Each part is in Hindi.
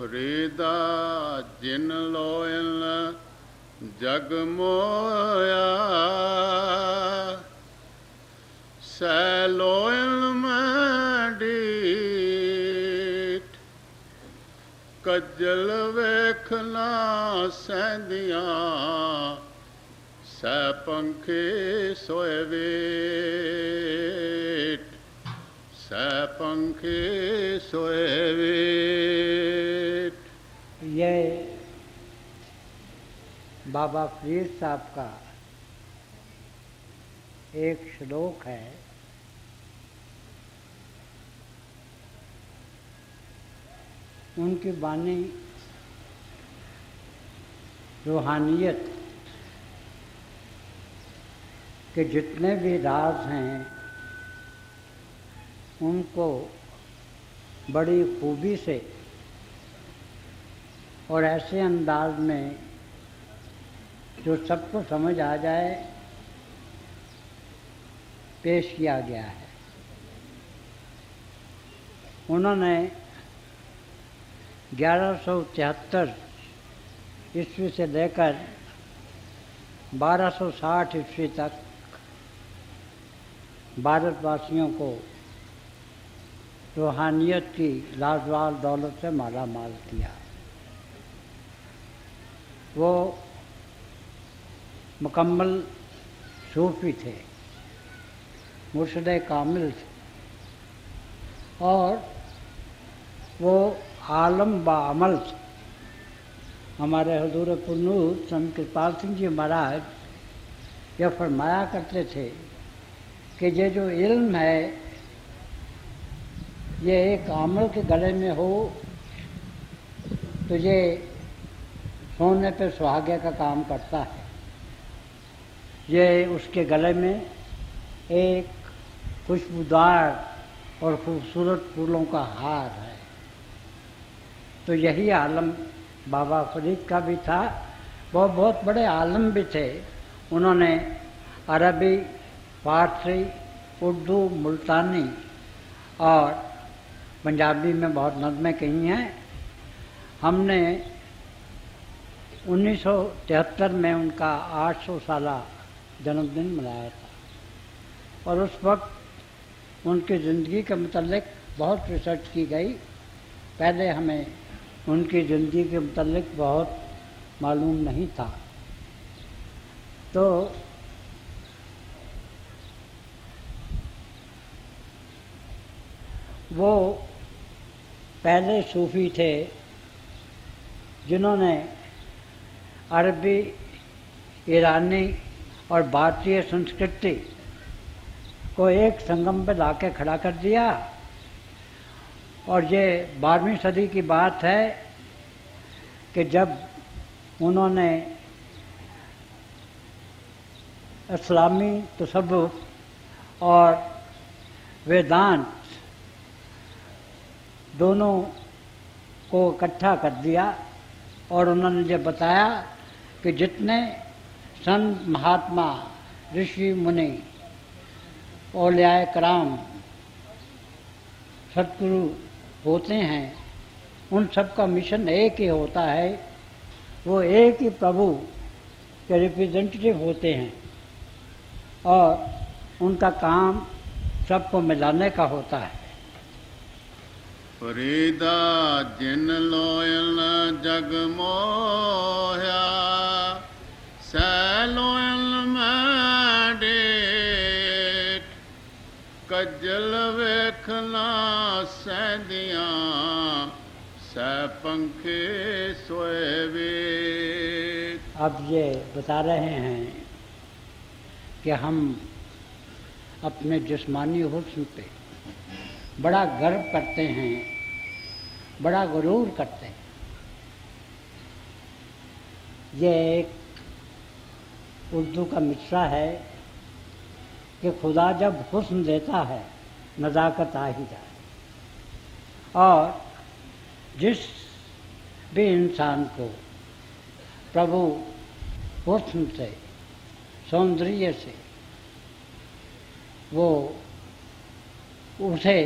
फरीदा जिन लोयल जग मोया, सै लोयल मैं डीठ, कज्जल वेखना सैंदियां, सै पंखे सोए वेट, सै पंखे सोए वेट। ये बाबा फरीद साहब का एक श्लोक है। उनकी वाणी रूहानियत के जितने भी राज हैं उनको बड़ी खूबी से और ऐसे अंदाज में जो सबको समझ आ जाए पेश किया गया है। उन्होंने 1173 ईस्वी से लेकर 1260 ईस्वी तक भारतवासियों को रूहानियत की लाजवाब दौलत से माला माल किया। वो मुकम्मल सूफी थे, मुर्शिद कामिल थे और वो आलम बाअमल थे। हमारे हुजूर पुरनूर स्वामी कृपाल सिंह जी महाराज यह फरमाया करते थे कि ये जो इल्म है ये एक आमल के गले में हो तो ये सोने पे सुहागे का काम करता है। ये उसके गले में एक खुशबूदार और खूबसूरत फूलों का हार है। तो यही आलम बाबा फरीद का भी था। वो बहुत बड़े आलम भी थे। उन्होंने अरबी, फारसी, उर्दू, मुल्तानी और पंजाबी में बहुत नज़में कही हैं। हमने 1973 में उनका 800 साला जन्मदिन मनाया था और उस वक्त उनकी ज़िंदगी के मुतल्लिक बहुत रिसर्च की गई। पहले हमें उनकी ज़िंदगी के मुतल्लिक बहुत मालूम नहीं था। तो वो पहले सूफ़ी थे जिन्होंने अरबी, ईरानी और भारतीय संस्कृति को एक संगम पे लाके खड़ा कर दिया। और ये 12वीं सदी की बात है कि जब उन्होंने इस्लामी तसव्वुफ़ और वेदांत दोनों को इकट्ठा कर दिया और उन्होंने ये बताया कि जितने संत, महात्मा, ऋषि, मुनि, औलियाए कराम, सतगुरु होते हैं उन सब का मिशन एक ही होता है। वो एक ही प्रभु के रिप्रेजेंटेटिव होते हैं और उनका काम सबको मिलाने का होता है। फरीदा जिन लोयल जग मोया, सै लोयल मैं डेठ, कज्जल वेखना सैंदियां, सै पंखे सोए वेट। अब ये बता रहे हैं कि हम अपने जिस्मानी हुस्न पे बड़ा गर्व करते हैं, बड़ा गुरूर करते हैं। ये एक उर्दू का मिसरा है कि खुदा जब हुस्न देता है नज़ाकत आ ही जाए। और जिस भी इंसान को प्रभु हुस्न से, सौंदर्य से वो उसे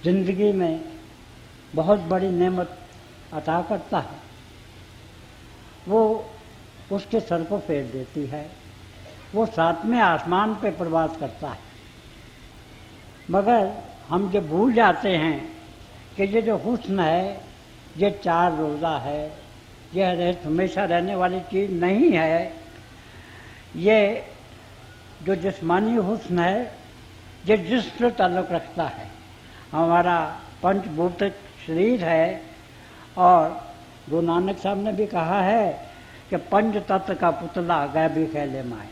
जिंदगी में बहुत बड़ी नेमत अता करता है, वो उसके सर को फेर देती है, वो सातवें आसमान पे प्रवास करता है। मगर हम जब भूल जाते हैं कि ये जो हुस्न है ये 4 रोज़ा है, यह हमेशा रहने वाली चीज़ नहीं है। ये जो जिस्मानी हुस्न है ये जिस्म से ताल्लुक़ रखता है। हमारा पंचभूतिक शरीर है, और गुरु नानक साहब ने भी कहा है कि पंच तत्व का पुतला गैबी खेले माए।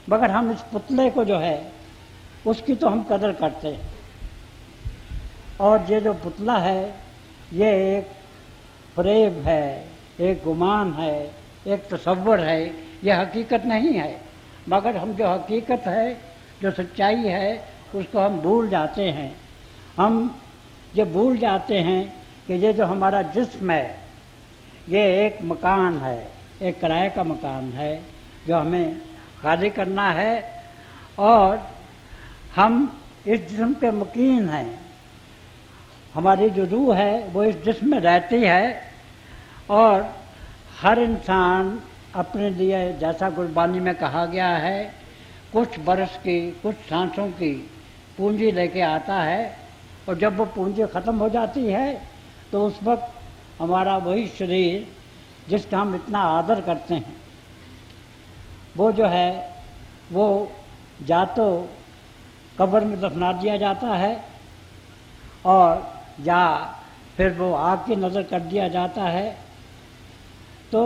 मगर हम इस पुतले को जो है उसकी तो हम कदर करते हैं, और ये जो पुतला है ये एक फ़रेब है, एक गुमान है, एक तसव्वुर है, यह हकीकत नहीं है। मगर हम जो हकीकत है, जो सच्चाई है, उसको हम भूल जाते हैं। हम ये भूल जाते हैं कि ये जो हमारा जिस्म है ये एक मकान है, एक किराए का मकान है जो हमें खाली करना है, और हम इस जिस्म के मुकीम हैं। हमारी जो रूह है वो इस जिस्म में रहती है, और हर इंसान अपने लिए, जैसा गुरबानी में कहा गया है, कुछ बरस की, कुछ सांसों की पूंजी लेके आता है, और जब वो पूंजी ख़त्म हो जाती है तो उस वक्त हमारा वही शरीर जिसका हम इतना आदर करते हैं वो जो है वो या तो कब्र में दफना दिया जाता है, और या फिर वो आग की नज़र कर दिया जाता है। तो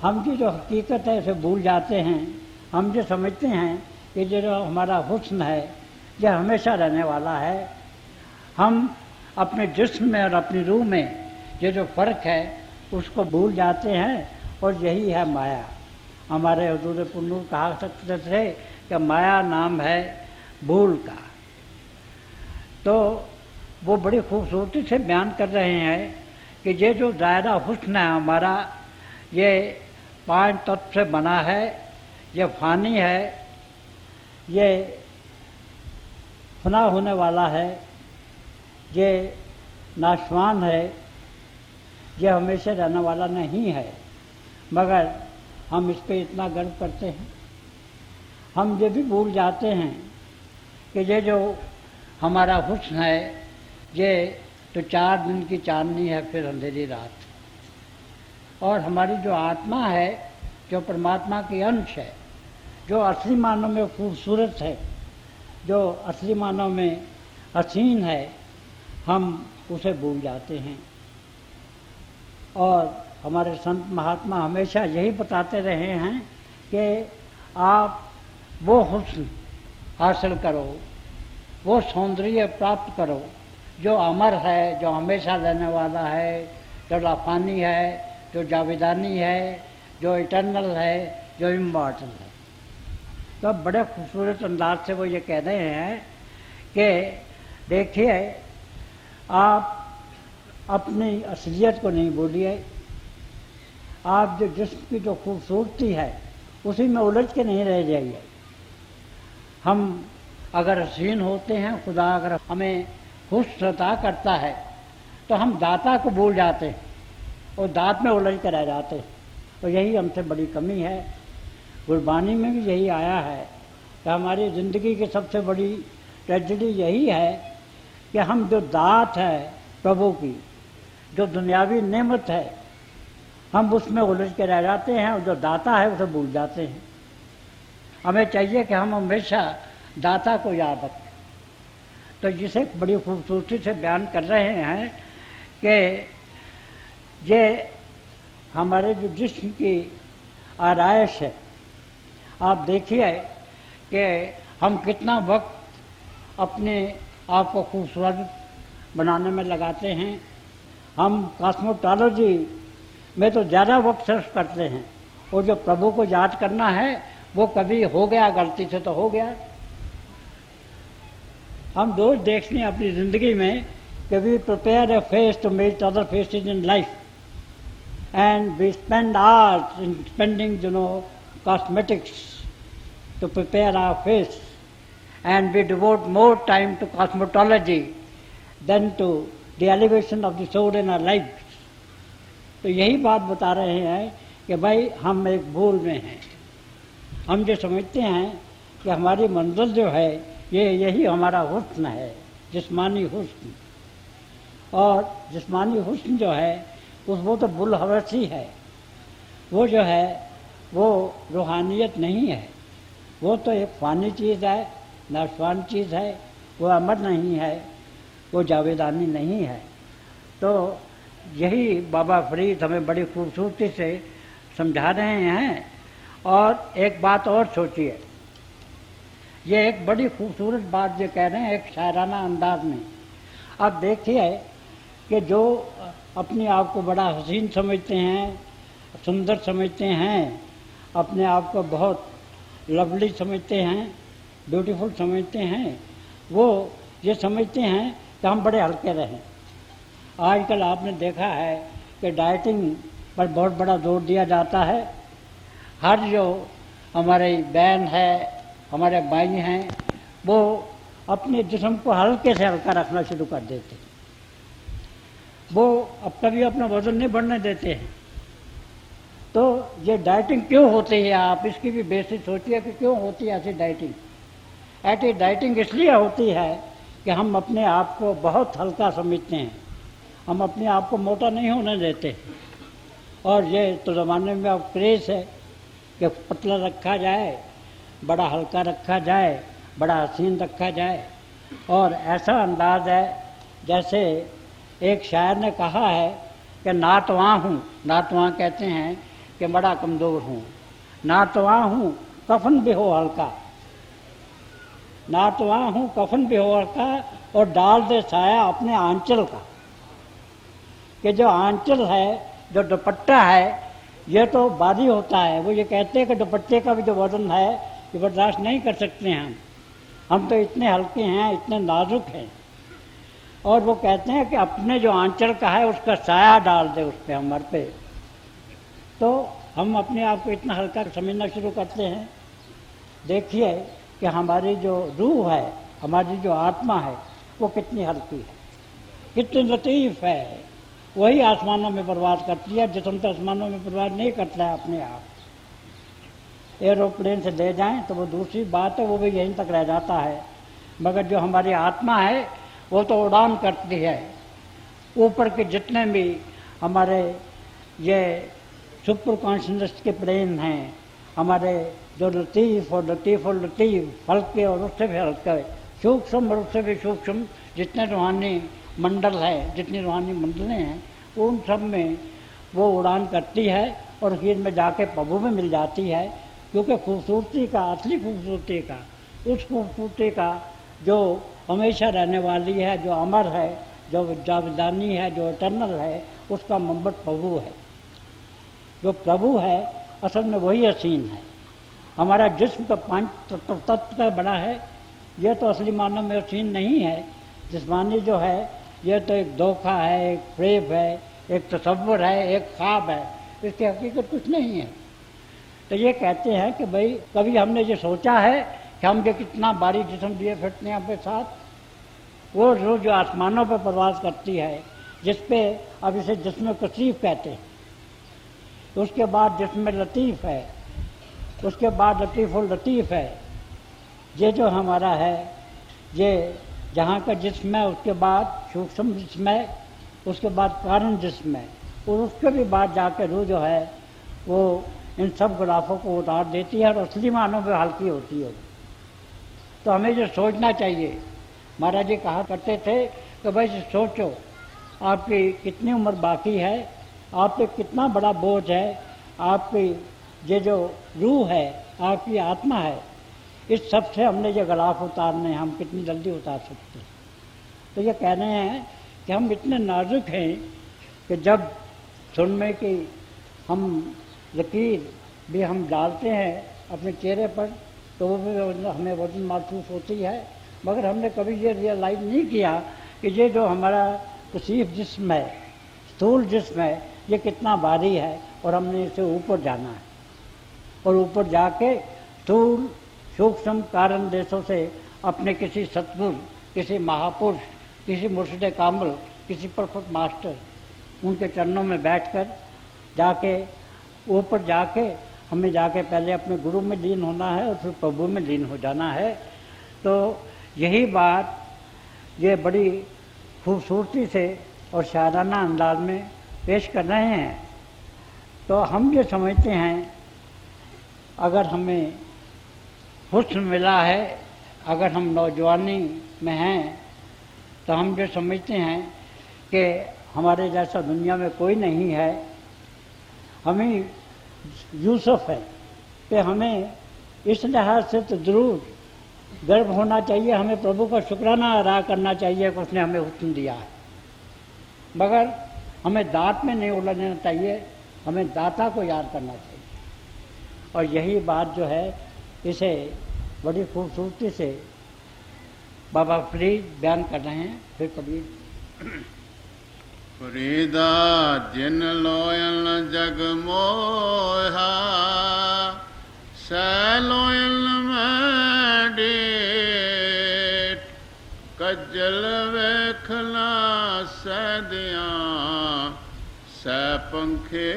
हम की जो हकीकत है उसे भूल जाते हैं। हम जो समझते हैं कि जो हमारा हुस्न है यह हमेशा रहने वाला है। हम अपने जिस्म में और अपनी रूह में ये जो फ़र्क है उसको भूल जाते हैं, और यही है माया। हमारे हुजूर पुन्नूर कहा सकते थे कि माया नाम है भूल का। तो वो बड़ी खूबसूरती से बयान कर रहे हैं कि ये जो दायरा हुस्न है हमारा, ये 5 तत्व से बना है, ये फ़ानी है, ये फना होने वाला है, ये नाशवान है, ये हमेशा रहने वाला नहीं है। मगर हम इस पर इतना गर्व करते हैं, हम ये भी भूल जाते हैं कि ये जो हमारा हुस्न है ये तो 4 दिन की चांदनी है, फिर अंधेरी रात। और हमारी जो आत्मा है, जो परमात्मा की अंश है, जो असली मानों में खूबसूरत है, जो असली मानों में हसीन है, हम उसे भूल जाते हैं। और हमारे संत महात्मा हमेशा यही बताते रहे हैं कि आप वो हुस्न हासिल करो, वो सौंदर्य प्राप्त करो जो अमर है, जो हमेशा रहने वाला है, जो लाफानी है, जो जावेदानी है, जो इटर्नल है, जो इमॉर्टल है। तो अब बड़े खूबसूरत अंदाज से वो ये कह रहे हैं कि देखिए, आप अपनी असलियत को नहीं भूलिए, आप जो जिस्म की जो खूबसूरती है उसी में उलझ के नहीं रह जाइए। हम अगर हसीन होते हैं, खुदा अगर हमें हुस्न अता करता है तो हम दाता को भूल जाते हैं और दात में उलझ कर रह जाते हैं। तो यही हमसे बड़ी कमी है। गुरबानी में भी यही आया है कि हमारी ज़िंदगी की सबसे बड़ी ट्रेजेडी यही है कि हम जो दात है प्रभु की, जो दुनियावी नेमत है, हम उसमें उलझ के रह जाते हैं और जो दाता है उसे भूल जाते हैं। हमें चाहिए कि हम हमेशा दाता को याद रखें। तो जिसे बड़ी खूबसूरती से बयान कर रहे हैं कि ये हमारे जो जिस्म की आराइश है, आप देखिए कि हम कितना वक्त अपने आप को खूबसूरत बनाने में लगाते हैं। हम कॉस्मोटोलॉजी में तो ज़्यादा वक्त सर्फ करते हैं, और जो प्रभु को याद करना है वो कभी हो गया, गलती से तो हो गया। हम रोज देखते हैं अपनी ज़िंदगी में कि we prepare a face to meet other faces in life, and we spend hours in spending cosmetics to prepare our face, and we devote more time to cosmetology than to the elevation of the soul in our life. तो यही बात बता रहे हैं कि भाई हम एक भूल में हैं। हम जो समझते हैं कि हमारी मंजिल जो है यही हमारा हुस्न है, जिस्मानी हुस्न। और जिस्मानी हुस्न जो है वो तो बुलहवसी है, वो जो है वो रूहानियत नहीं है, वो तो एक फ़ानी चीज़ है, नाशवान चीज़ है, वो अमर नहीं है, वो जावेदानी नहीं है। तो यही बाबा फरीद हमें बड़ी खूबसूरती से समझा रहे हैं। और एक बात और सोचिए, ये एक बड़ी खूबसूरत बात जो कह रहे हैं एक शायराना अंदाज में। आप देखिए कि जो अपने आप को बड़ा हसीन समझते हैं, सुंदर समझते हैं, अपने आप को बहुत लवली समझते हैं, ब्यूटीफुल समझते हैं, वो ये समझते हैं कि हम बड़े हल्के रहें। आजकल आपने देखा है कि डाइटिंग पर बहुत बड़ा जोर दिया जाता है। हर जो हमारे बहन है, हमारे भाई हैं, वो अपने जिस्म को हल्के से हल्का रखना शुरू कर देते हैं। वो अब कभी अपना वजन नहीं बढ़ने देते हैं। तो ये डाइटिंग क्यों होती है, आप इसकी भी बेसिक सोचिए कि क्यों होती है ऐसी डाइटिंग। ऐसी डाइटिंग इसलिए होती है कि हम अपने आप को बहुत हल्का समझते हैं, हम अपने आप को मोटा नहीं होने देते। और ये तो ज़माने में अब क्रेज़ है कि पतला रखा जाए, बड़ा हल्का रखा जाए, बड़ा हसीन रखा जाए। और ऐसा अंदाज है जैसे एक शायर ने कहा है कि नातवां हूँ, नातवां कहते हैं कि बड़ा कमज़ोर हूँ, नातवां हूँ कफन भी हो हल्का, नातवां हूँ कफन भी हो हल्का, और डाल दे साया अपने आंचल का। कि जो आंचल है, जो दुपट्टा है, ये तो भारी होता है। वो ये कहते हैं कि दुपट्टे का भी जो वजन है ये बर्दाश्त नहीं कर सकते हैं हम तो इतने हल्के हैं, इतने नाजुक हैं। और वो कहते हैं कि अपने जो आंचल का है उसका साया डाल दे उस पर, हमारे पे। तो हम अपने आप को इतना हल्का समझना शुरू करते हैं। देखिए कि हमारी जो रूह है, हमारी जो आत्मा है, वो कितनी हल्की है, कितनी लतीफ़ है। वही आसमानों में बर्बाद करती है, जिस्म तो आसमानों में बर्बाद नहीं करता है अपने आप। एरोप्लेन से ले जाएं तो वो दूसरी बात है, वो भी यहीं तक रह जाता है। मगर जो हमारी आत्मा है वो तो उड़ान करती है। ऊपर के जितने भी हमारे ये सुपर कॉन्शसनेस के प्लेन हैं, हमारे जो लतीफ़ और लतीफ़ और लतीफ़, हल्के और उससे भी हल्के, सूक्ष्म और उससे भी सूक्ष्म जितने रूहानी मंडल है, जितनी रूहानी मंडलें हैं, उन सब में वो उड़ान करती है और आखिर में जाके प्रभु में मिल जाती है। क्योंकि खूबसूरती का, असली खूबसूरती का, उस खूबसूरती का जो हमेशा रहने वाली है, जो अमर है, जो जावेदानी है, जो इटर्नल है, उसका मंबट प्रभु है। जो प्रभु है असल में वही हसीन है। हमारा जिस्म तो 5 तत्व का बड़ा है, यह तो असली मानव में हसीन नहीं है। जिस्मानी जो है यह तो एक धोखा है, एक फ्रेब है, एक तसव्वुर है, एक ख्वाब है, इसकी हकीकत कुछ नहीं है। तो ये कहते हैं कि भाई कभी हमने ये सोचा है कि हम जो कितना भारी जिस्म लिए फिरते हैं अपने साथ, वो रूह जो आसमानों पर परवाज़ करती है, जिस पे अब इसे जिस्म कसीफ कहते हैं, उसके बाद जिस्म लतीफ़ है, उसके बाद लतीफ़ुल लतीफ़ है। ये जो हमारा है, ये जहाँ का जिस्म है, उसके बाद सूक्ष्म जिस्म है, उसके बाद कारण जिस्म है, और उसके भी बाद जाकर रूह जो है वो इन सब गुलाफों को उतार देती है और असली मानों में हल्की होती है। तो हमें जो सोचना चाहिए, महाराज जी कहा करते थे कि भाई सोचो आपकी कितनी उम्र बाकी है, आप पे कितना बड़ा बोझ है, आपकी ये जो रूह है, आपकी आत्मा है, इस सब से हमने ये गलाफ उतारने, हम कितनी जल्दी उतार सकते हैं। तो ये कह रहे हैं कि हम इतने नाजुक हैं कि जब सुनने की हम लकीर भी हम डालते हैं अपने चेहरे पर तो वो भी हमें वजन महसूस होती है। मगर हमने कभी ये रियलाइज़ नहीं किया कि ये जो हमारा कसीफ जिस्म है, स्थूल जिस्म है, ये कितना भारी है और हमने इसे ऊपर जाना है। और ऊपर जाके स्थूल सूक्ष्म कारण देशों से अपने किसी सतगुरु, किसी महापुरुष, किसी मुर्शिद कामिल, किसी परफेक्ट मास्टर, उनके चरणों में बैठकर जाके ऊपर जाके हमें जाके पहले अपने गुरु में लीन होना है और फिर प्रभु में लीन हो जाना है। तो यही बात ये बड़ी खूबसूरती से और शायराना अंदाज में पेश कर रहे हैं। तो हम जो समझते हैं, अगर हमें हुस्न मिला है, अगर हम नौजवानी में हैं, तो हम जो समझते हैं कि हमारे जैसा दुनिया में कोई नहीं है, हमें यूसुफ है, कि हमें इस लिहाज से तो ज़रूर गर्व होना चाहिए, हमें प्रभु का शुक्राना अदा करना चाहिए कि उसने हमें हुस्न दिया है। मगर हमें दांत में नहीं उलझना चाहिए, हमें दाता को याद करना चाहिए। और यही बात जो है, इसे बड़ी खूबसूरती से बाबा फरीद बयान कर रहे हैं। फिर कभी फरीदा जिन लोयल जग मोहा, सैलोयल में डेट, कज्जल वेखला सैदियां, सै पंखे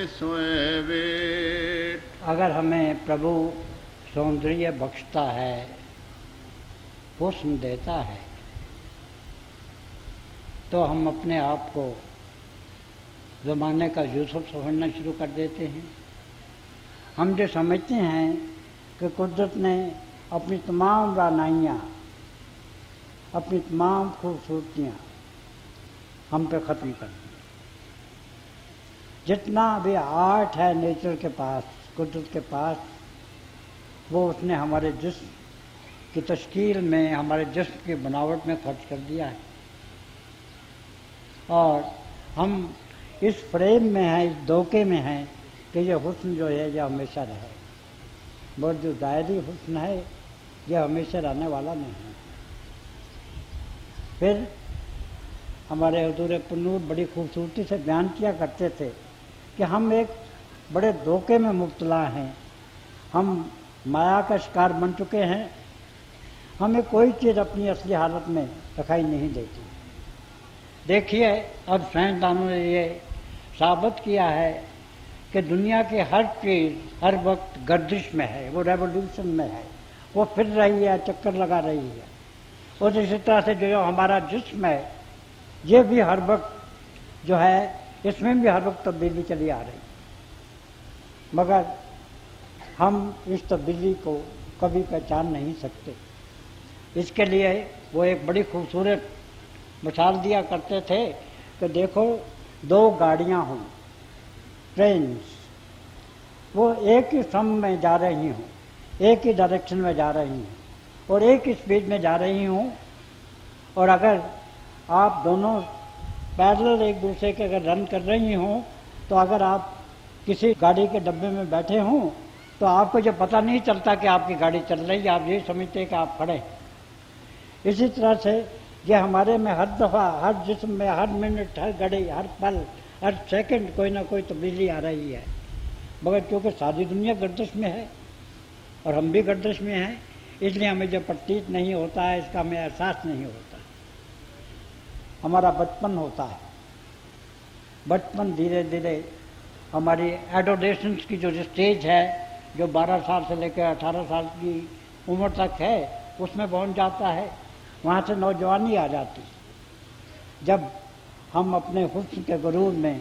सोए वेट। अगर हमें प्रभु सौंदर्य बख्शता है, हुस्न देता है, तो हम अपने आप को ज़माने का यूसुफ समझना शुरू कर देते हैं। हम जो समझते हैं कि कुदरत ने अपनी तमाम रानाइयाँ, अपनी तमाम खूबसूरतियाँ हम पे ख़त्म कर दी। जितना भी आर्ट है नेचर के पास, कुदरत के पास, वो उसने हमारे जिस्म की तश्कील में, हमारे जिस्म की बनावट में खर्च कर दिया है। और हम इस फ्रेम में हैं, इस धोखे में हैं कि ये हुस्न जो है ये हमेशा रहे। वो जो दायरी हुस्न है ये हमेशा रहने वाला नहीं है। फिर हमारे हुजूर पुन्नूर बड़ी खूबसूरती से बयान किया करते थे कि हम एक बड़े धोखे में मुब्तला हैं, हम माया का शिकार बन चुके हैं, हमें कोई चीज़ अपनी असली हालत में दिखाई नहीं देती। देखिए, अब साइंसदानों ने ये साबित किया है कि दुनिया की हर चीज़ हर वक्त गर्दिश में है, वो रेवोल्यूशन में है, वो फिर रही है, चक्कर लगा रही है। और इसी तरह से जो हमारा जिस्म है, ये भी हर वक्त जो है, इसमें भी हर वक्त तब्दीली चली आ रही। मगर हम इस तब्दीली को कभी पहचान नहीं सकते। इसके लिए वो एक बड़ी खूबसूरत मिसाल दिया करते थे कि देखो, दो गाड़ियां हों, ट्रेन्स, वो एक ही सम में जा रही हों, एक ही डायरेक्शन में जा रही हों और एक ही स्पीड में जा रही हों, और अगर आप दोनों पैरेलल एक दूसरे के अगर रन कर रही हों, तो अगर आप किसी गाड़ी के डब्बे में बैठे हों तो आपको जो पता नहीं चलता कि आपकी गाड़ी चल रही है, आप ये समझते हैं कि आप खड़े हैं। इसी तरह से ये हमारे में हर दफ़ा, हर जिस्म में, हर मिनट, हर घड़ी, हर पल, हर सेकंड कोई ना कोई तब्दीली आ रही है। मगर क्योंकि सारी दुनिया गर्दिश में है और हम भी गर्दिश में हैं, इसलिए हमें जो प्रतीत नहीं होता है, इसका हमें एहसास नहीं होता। हमारा बचपन होता है, बचपन धीरे धीरे हमारी एडोलेसेंस की जो स्टेज है, जो 12 साल से लेकर 18 साल की उम्र तक है, उसमें पहुंच जाता है। वहाँ से नौजवानी आ जाती, जब हम अपने हुस्न के गुरूर में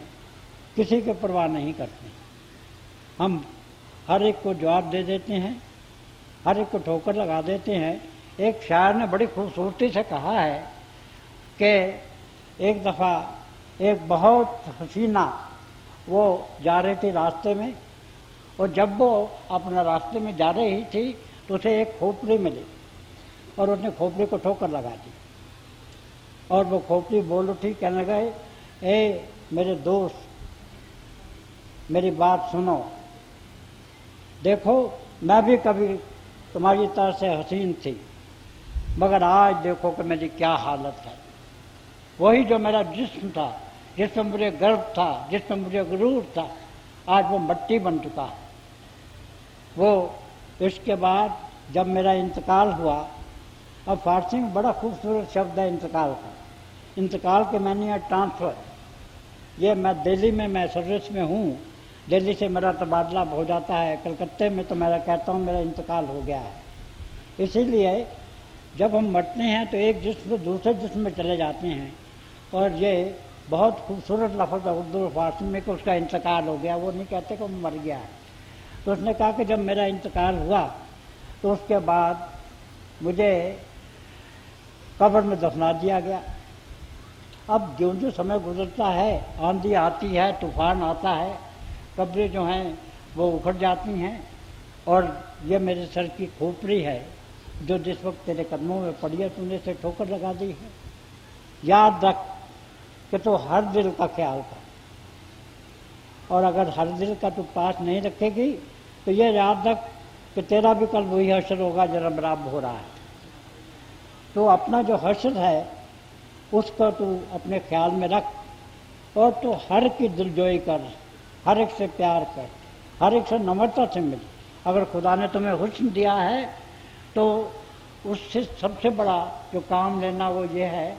किसी की परवाह नहीं करते, हम हर एक को जवाब दे देते हैं, हर एक को ठोकर लगा देते हैं। एक शायर ने बड़ी खूबसूरती से कहा है कि एक दफ़ा एक बहुत हसीना वो जा रही थी रास्ते में, और जब वो अपना रास्ते में जा रही थी तो उसे एक खोपड़ी मिली और उसने खोपड़ी को ठोकर लगा दी, और वो खोपड़ी बोल उठी, कहने लगे, ए मेरे दोस्त, मेरी बात सुनो, देखो मैं भी कभी तुम्हारी तरह से हसीन थी, मगर आज देखो कि मेरी क्या हालत है। वही जो मेरा जिस्म था, जिसमें मुझे गर्व था, जिसमें मुझे गुरूर था, आज वो मिट्टी बन चुका है। वो इसके बाद जब मेरा इंतकाल हुआ, अब फारसी में बड़ा खूबसूरत शब्द है इंतकाल का, इंतकाल के मायने है ट्रांसफ़र। ये मैं दिल्ली में मैं सर्विस में हूँ, दिल्ली से मेरा तबादला हो जाता है, कलकत्ते में तो मैं कहता हूँ मेरा इंतकाल हो गया है। इसीलिए जब हम मरते हैं तो एक जिस्म से दूसरे जिस्म में चले जाते हैं, और ये बहुत खूबसूरत लफ्ज़ है उर्दू फारसी में कि उसका इंतकाल हो गया, वो नहीं कहते कि वो मर गया है। तो उसने कहा कि जब मेरा इंतकाल हुआ तो उसके बाद मुझे कब्र में दफना दिया गया। अब जो जो समय गुजरता है, आंधी आती है, तूफान आता है, कब्रें जो हैं वो उखड़ जाती हैं, और ये मेरे सर की खोपड़ी है जो जिस वक्त तेरे कदमों में पड़ी है तूने से ठोकर लगा दी है। याद रख कि तो हर दिल का ख्याल कर, और अगर हर दिल का तू पास नहीं रखेगी तो ये याद रख कि तेरा भी कल वही हश्र होगा जो रब हो रहा है। तो अपना जो हश्र है उसको तू अपने ख्याल में रख, और तू हर की दिलजोई कर, हर एक से प्यार कर, हर एक से नम्रता से मिल। अगर खुदा ने तुम्हें हुस्न दिया है तो उससे सबसे बड़ा जो काम लेना वो ये है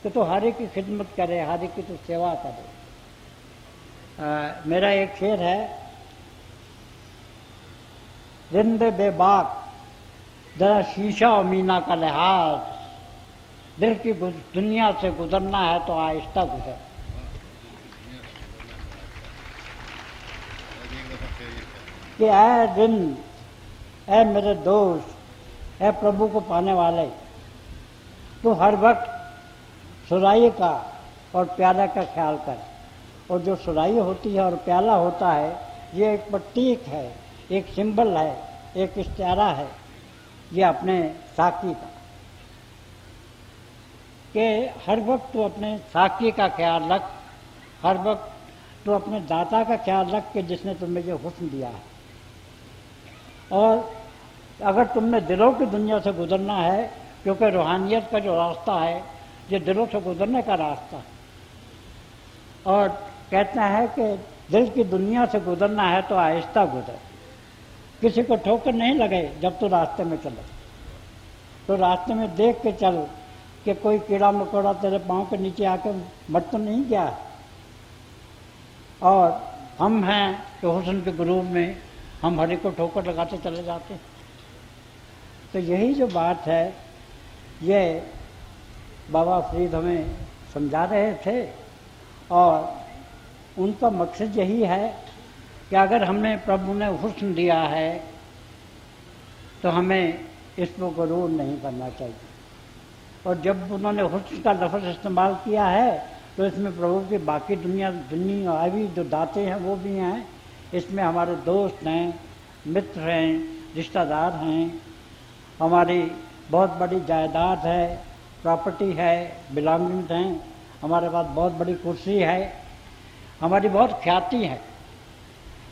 कि तो हर एक की खिदमत करे, हर एक की तो सेवा करे। मेरा एक शेर है, जिंदे बेबाक जरा शीशा और मीना का लिहाज, दिल की दुनिया से गुजरना है तो आहिस्ता गुजर। कि ऐ दिन, ऐ मेरे दोस्त, ऐ प्रभु को पाने वाले, तो हर वक्त सुराही का और प्याला का ख्याल कर। और जो सुराही होती है और प्याला होता है ये एक प्रतीक है, एक सिंबल है, एक इस्तारा है ये अपने साकी का, कि हर वक्त तो अपने साकी का ख्याल रख, हर वक्त तो अपने दाता का ख्याल रख के जिसने तुम्हें जो हुस्न दिया है। और अगर तुमने दिलों की दुनिया से गुजरना है, क्योंकि रूहानियत का जो रास्ता है ये दिलों से गुजरने का रास्ता है, और कहते हैं कि दिल की दुनिया से गुजरना है तो आहिस्ता गुजर, किसी को ठोकर नहीं लगे जब तो रास्ते में चलो, तो रास्ते में देख के चल कि कोई कीड़ा मकोड़ा तेरे पाँव के नीचे आकर मर तो नहीं गया। और हम हैं कि हुस्न के गुरूर में हम हर एक को ठोकर लगाते चले जाते हैं। तो यही जो बात है ये बाबा फरीद हमें समझा रहे थे, और उनका मकसद यही है कि अगर हमें प्रभु ने हुस्न दिया है तो हमें इसमें गुरूर नहीं करना चाहिए। और जब उन्होंने हुस्न का लफ्ज़ इस्तेमाल किया है तो इसमें प्रभु की बाकी दुनियावी जो दाते हैं वो भी हैं, इसमें हमारे दोस्त हैं, मित्र हैं, रिश्तेदार हैं, हमारी बहुत बड़ी जायदाद है, प्रॉपर्टी है, बिलोंगिंग्स हैं, हमारे पास बहुत बड़ी कुर्सी है, हमारी बहुत ख्याति है,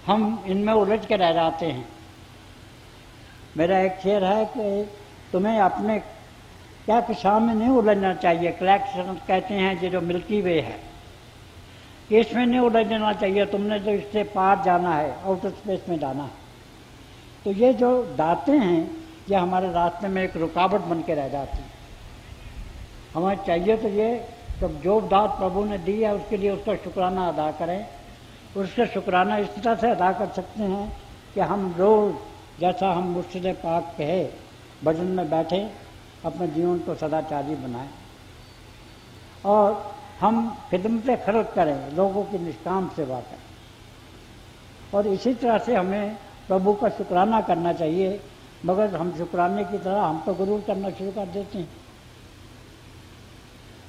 हम इनमें उलझ के रह जाते हैं। मेरा एक शेर है कि तुम्हें अपने क्या किस्सा में नहीं उलझना चाहिए। कलेक्शन कहते हैं ये जो मिल्की वे है कि इसमें नहीं उलझना चाहिए, तुमने तो इससे पार जाना है, आउटर स्पेस में जाना है। तो ये जो दाते हैं ये हमारे रास्ते में एक रुकावट बन के रह जाती है। हमें चाहिए तो ये तो जो दात प्रभु ने दी है उसके लिए उसका शुक्राना अदा करें। उसका शुक्राना इस तरह से अदा कर सकते हैं कि हम रोज़ जैसा हम मुर्शिद पाक कहे भजन में बैठे अपने जीवन को सदाचारी बनाएं, और हम खिदमत खल्क़ करें, लोगों की निष्काम सेवा करें। और इसी तरह से हमें प्रभु का शुक्राना करना चाहिए, मगर हम शुक्राने की तरह हम तो गुरूर करना शुरू कर देते हैं।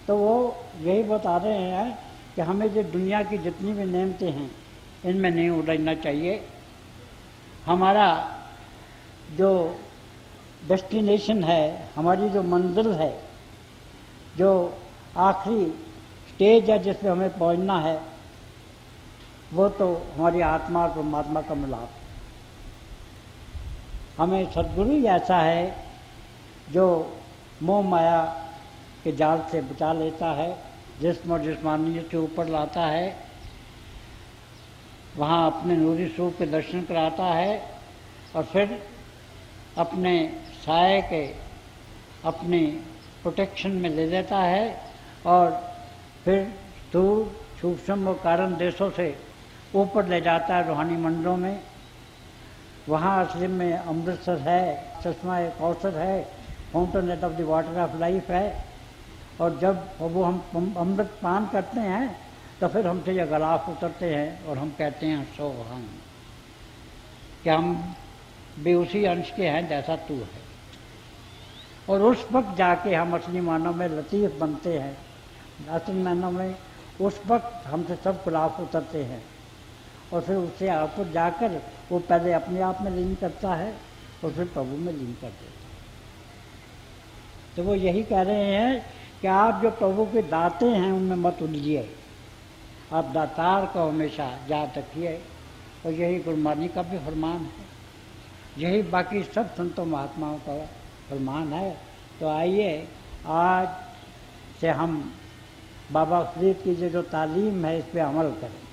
तो वो यही बता रहे हैं कि हमें जो दुनिया की जितनी भी नेमतें हैं इनमें नहीं उलझना चाहिए। हमारा जो डेस्टिनेशन है, हमारी जो मंजिल है, जो आखिरी स्टेज है जिसमें हमें पहुंचना है, वो तो हमारी आत्मा और परमात्मा का मिलाप। हमें सद्गुरु ही ऐसा है जो मोह माया के जाल से बचा लेता है, जिस्म और जिस्मानियत से ऊपर लाता है, वहाँ अपने नूरी स्वरूप के दर्शन कराता है, और फिर अपने साए के अपने प्रोटेक्शन में ले लेता है, और फिर स्थूल सूक्ष्म और कारण देशों से ऊपर ले जाता है रूहानी मंडलों में। वहाँ असली में अमृतसर है, चश्मा एक औसत है, fountain of the water of life है। और जब वो हम अमृत पान करते हैं तो फिर हमसे ये गलाफ उतरते हैं और हम कहते हैं सो हम, कि हम भी उसी अंश के हैं जैसा तू है। और उस वक्त जाके हम असली मानव में लतीफ़ बनते हैं। असली मानव में उस वक्त हमसे सब गुलाफ उतरते हैं और फिर उससे आपको जाकर वो पहले अपने आप में लीन करता है और फिर प्रभु में लीन कर देता है। तो वो यही कह रहे हैं कि आप जो प्रभु के दाते हैं उनमें मत उलझिए, आप दातार को हमेशा याद रखिए। और यही गुरबानी का भी फरमान है, यही बाकी सब संतों महात्माओं का फरमान है। तो आइए आज से हम बाबा फरीद की जो तालीम है इस पर अमल करें।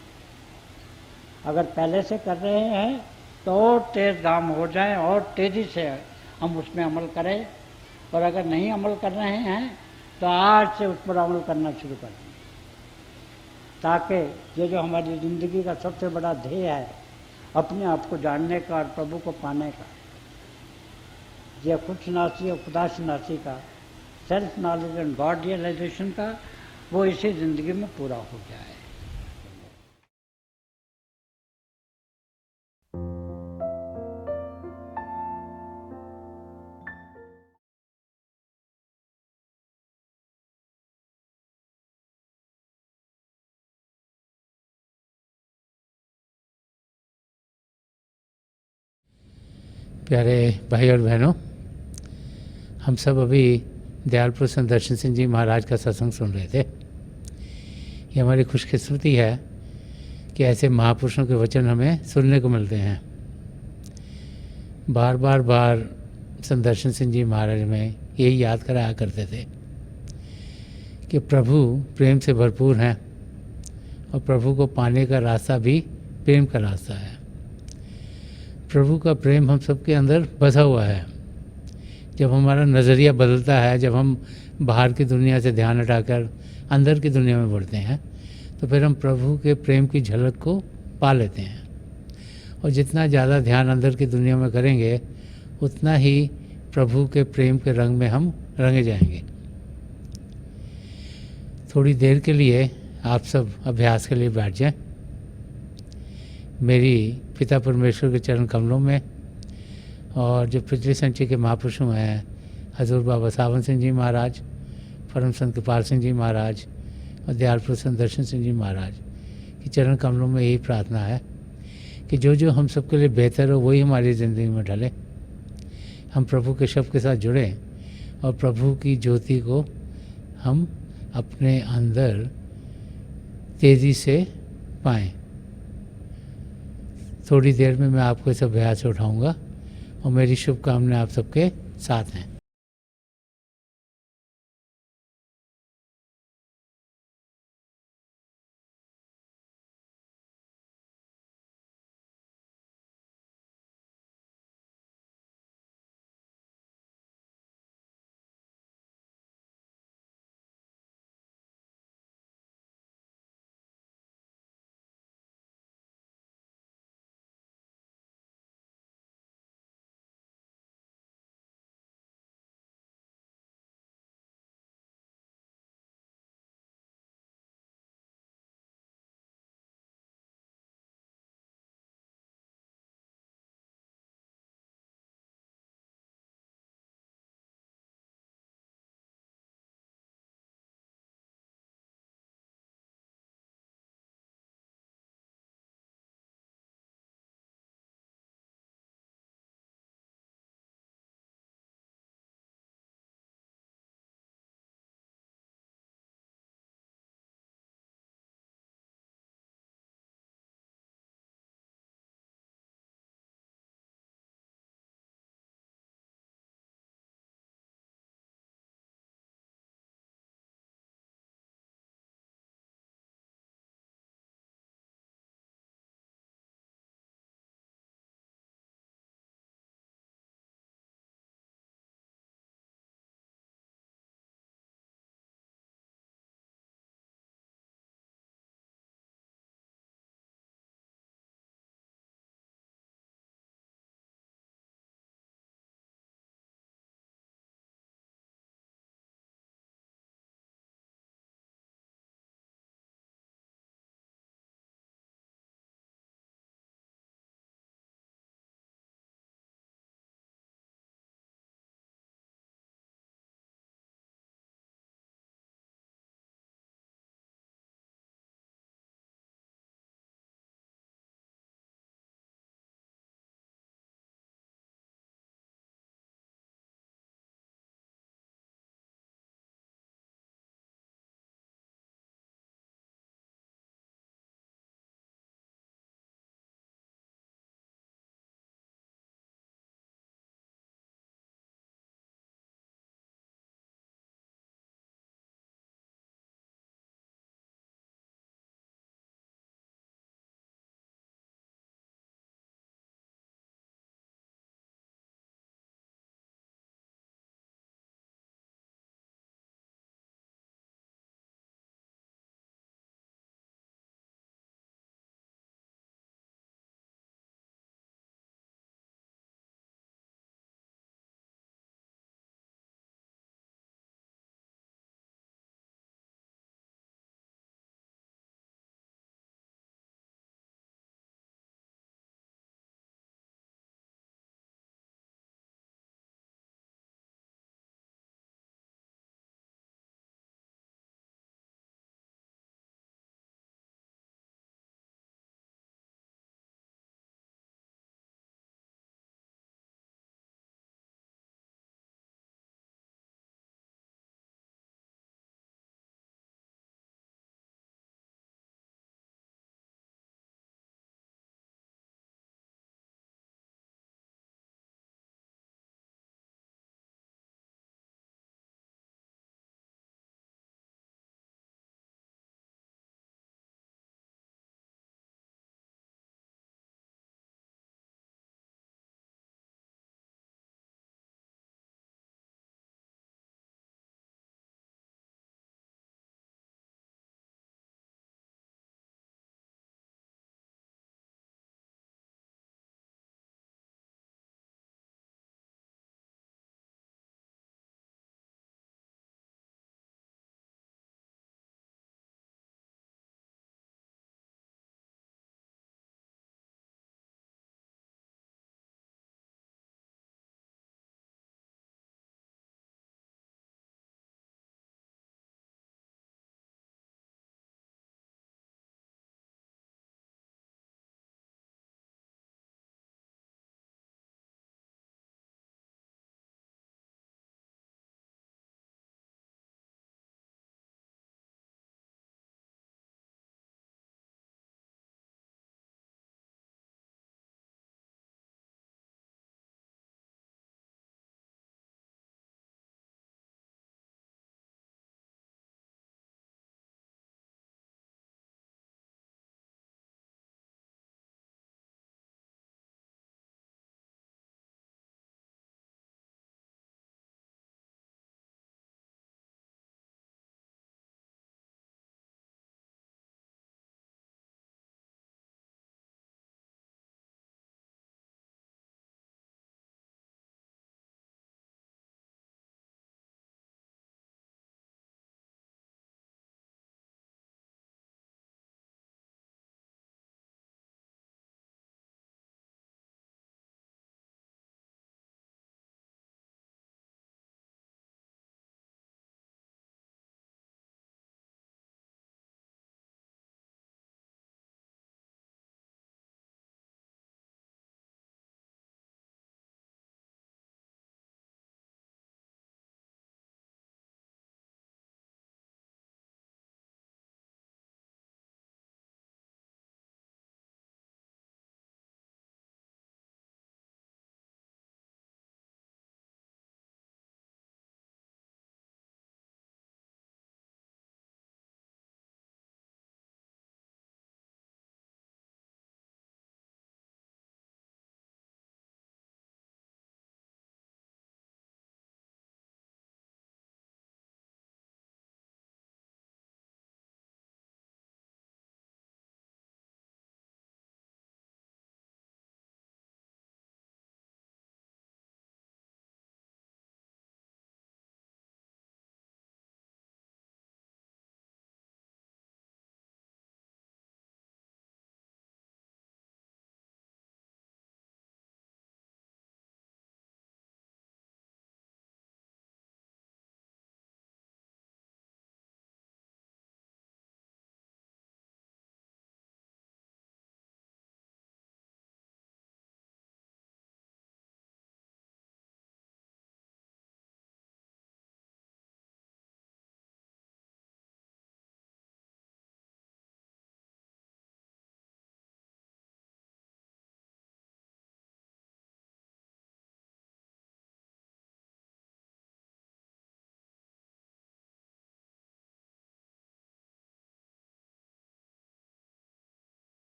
अगर पहले से कर रहे हैं तो और तेज़ काम हो जाए और तेज़ी से हम उसमें अमल करें, और अगर नहीं अमल कर रहे हैं तो आज से उस पर अमल करना शुरू कर दें, ताकि ये जो हमारी ज़िंदगी का सबसे बड़ा ध्येय है, अपने आप को जानने का और प्रभु को पाने का, ये खुदशनासी और खुदाशनासी का, self knowledge and God realisation का, वो इसी ज़िंदगी में पूरा हो जाए। प्यारे भाई और बहनों, हम सब अभी दयाल पुरुष दर्शन सिंह जी महाराज का सत्संग सुन रहे थे। ये हमारी खुशकिस्मती है कि ऐसे महापुरुषों के वचन हमें सुनने को मिलते हैं। बार बार संदर्शन सिंह जी महाराज में यही याद कराया करते थे कि प्रभु प्रेम से भरपूर हैं और प्रभु को पाने का रास्ता भी प्रेम का रास्ता है। प्रभु का प्रेम हम सबके अंदर बसा हुआ है। जब हमारा नज़रिया बदलता है, जब हम बाहर की दुनिया से ध्यान हटाकर अंदर की दुनिया में बढ़ते हैं, तो फिर हम प्रभु के प्रेम की झलक को पा लेते हैं। और जितना ज़्यादा ध्यान अंदर की दुनिया में करेंगे, उतना ही प्रभु के प्रेम के रंग में हम रंगे जाएंगे। थोड़ी देर के लिए आप सब अभ्यास के लिए बैठ जाएं। मेरी पिता परमेश्वर के चरण कमलों में, और जो पिछले संचय के महापुरुषों हैं, हजूर बाबा सावन सिंह जी महाराज, परम संत कृपाल सिंह जी महाराज और दयाल पुरुष दर्शन सिंह जी महाराज के चरण कमलों में यही प्रार्थना है कि जो जो हम सबके लिए बेहतर हो वही हमारी ज़िंदगी में ढले। हम प्रभु के शब्द के साथ जुड़ें और प्रभु की ज्योति को हम अपने अंदर तेज़ी से पाएं। थोड़ी देर में मैं आपको इस अभ्यास से उठाऊँगा और मेरी शुभकामनाएं आप सबके साथ हैं।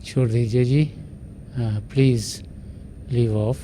छोड़ दीजिए जी, प्लीज़ लीव ऑफ।